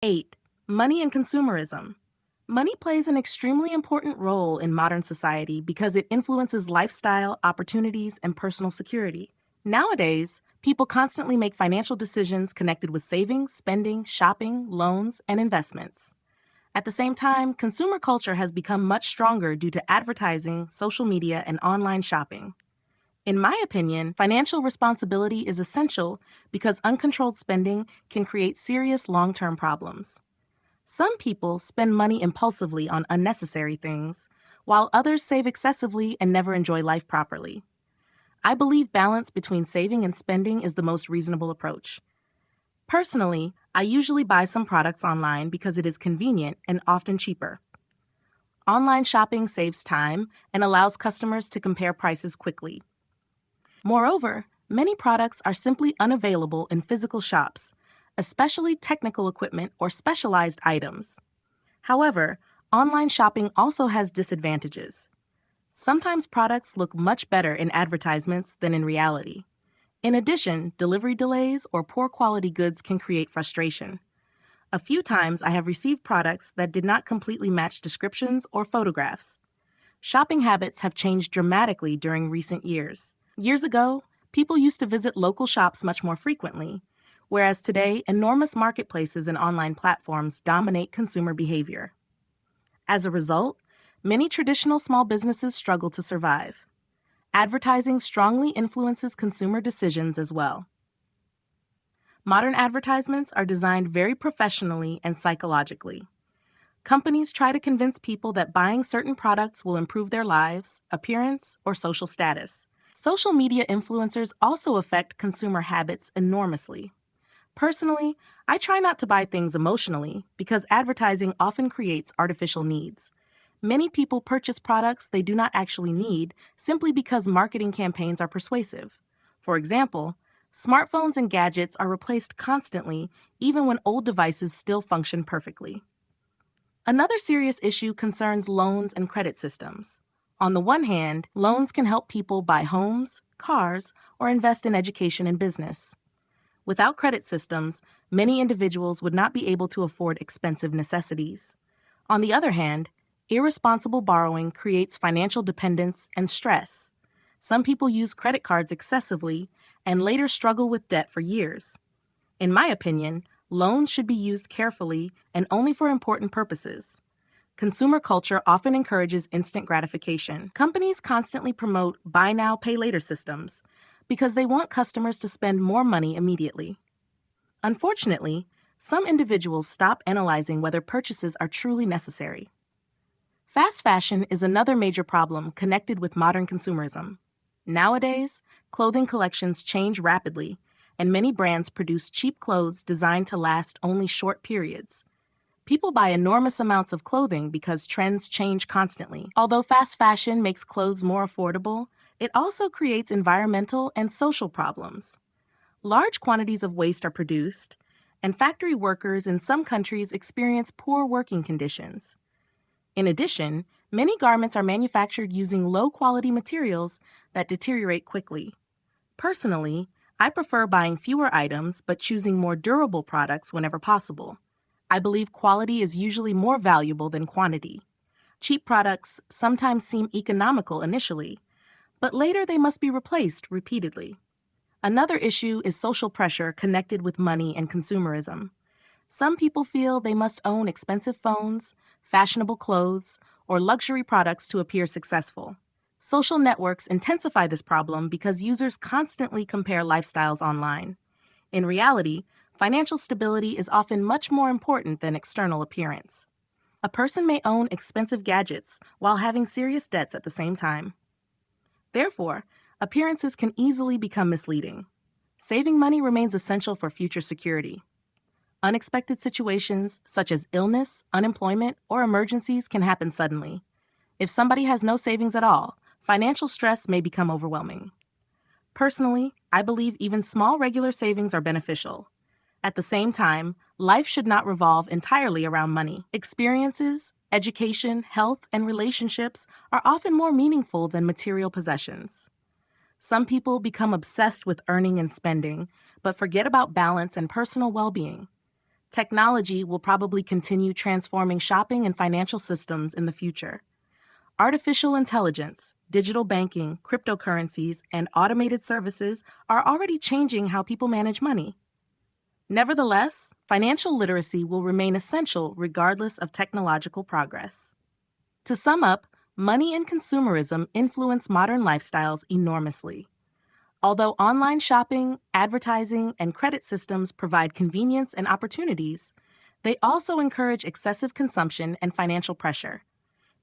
8. Money and consumerism. Money plays an extremely important role in modern society because it influences lifestyle, opportunities, and personal security. Nowadays, people constantly make financial decisions connected with savings, spending, shopping, loans, and investments. At the same time, consumer culture has become much stronger due to advertising, social media, and online shopping. In my opinion, financial responsibility is essential because uncontrolled spending can create serious long-term problems. Some people spend money impulsively on unnecessary things, while others save excessively and never enjoy life properly. I believe balance between saving and spending is the most reasonable approach. Personally, I usually buy some products online because it is convenient and often cheaper. Online shopping saves time and allows customers to compare prices quickly. Moreover, many products are simply unavailable in physical shops, especially technical equipment or specialized items. However, online shopping also has disadvantages. Sometimes products look much better in advertisements than in reality. In addition, delivery delays or poor quality goods can create frustration. A few times I have received products that did not completely match descriptions or photographs. Shopping habits have changed dramatically during recent years. Years ago, people used to visit local shops much more frequently, whereas today, enormous marketplaces and online platforms dominate consumer behavior. As a result, many traditional small businesses struggle to survive. Advertising strongly influences consumer decisions as well. Modern advertisements are designed very professionally and psychologically. Companies try to convince people that buying certain products will improve their lives, appearance, or social status. Social media influencers also affect consumer habits enormously. Personally, I try not to buy things emotionally because advertising often creates artificial needs. Many people purchase products they do not actually need simply because marketing campaigns are persuasive. For example, smartphones and gadgets are replaced constantly even when old devices still function perfectly. Another serious issue concerns loans and credit systems. On the one hand, loans can help people buy homes, cars, or invest in education and business. Without credit systems, many individuals would not be able to afford expensive necessities. On the other hand, irresponsible borrowing creates financial dependence and stress. Some people use credit cards excessively and later struggle with debt for years. In my opinion, loans should be used carefully and only for important purposes. Consumer culture often encourages instant gratification. Companies constantly promote buy now, pay later systems because they want customers to spend more money immediately. Unfortunately, some individuals stop analyzing whether purchases are truly necessary. Fast fashion is another major problem connected with modern consumerism. Nowadays, clothing collections change rapidly, and many brands produce cheap clothes designed to last only short periods. People buy enormous amounts of clothing because trends change constantly. Although fast fashion makes clothes more affordable, it also creates environmental and social problems. Large quantities of waste are produced, and factory workers in some countries experience poor working conditions. In addition, many garments are manufactured using low-quality materials that deteriorate quickly. Personally, I prefer buying fewer items but choosing more durable products whenever possible. I believe quality is usually more valuable than quantity. Cheap products sometimes seem economical initially, but later they must be replaced repeatedly. Another issue is social pressure connected with money and consumerism. Some people feel they must own expensive phones, fashionable clothes, or luxury products to appear successful. Social networks intensify this problem because users constantly compare lifestyles online. In reality, financial stability is often much more important than external appearance. A person may own expensive gadgets while having serious debts at the same time. Therefore, appearances can easily become misleading. Saving money remains essential for future security. Unexpected situations, such as illness, unemployment, or emergencies, can happen suddenly. If somebody has no savings at all, financial stress may become overwhelming. Personally, I believe even small regular savings are beneficial. At the same time, life should not revolve entirely around money. Experiences, education, health, and relationships are often more meaningful than material possessions. Some people become obsessed with earning and spending, but forget about balance and personal well-being. Technology will probably continue transforming shopping and financial systems in the future. Artificial intelligence, digital banking, cryptocurrencies, and automated services are already changing how people manage money. Nevertheless, financial literacy will remain essential regardless of technological progress. To sum up, money and consumerism influence modern lifestyles enormously. Although online shopping, advertising, and credit systems provide convenience and opportunities, they also encourage excessive consumption and financial pressure.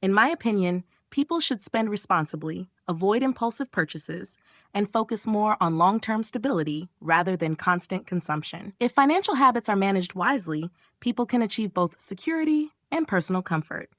In my opinion, people should spend responsibly, avoid impulsive purchases, and focus more on long-term stability rather than constant consumption. If financial habits are managed wisely, people can achieve both security and personal comfort.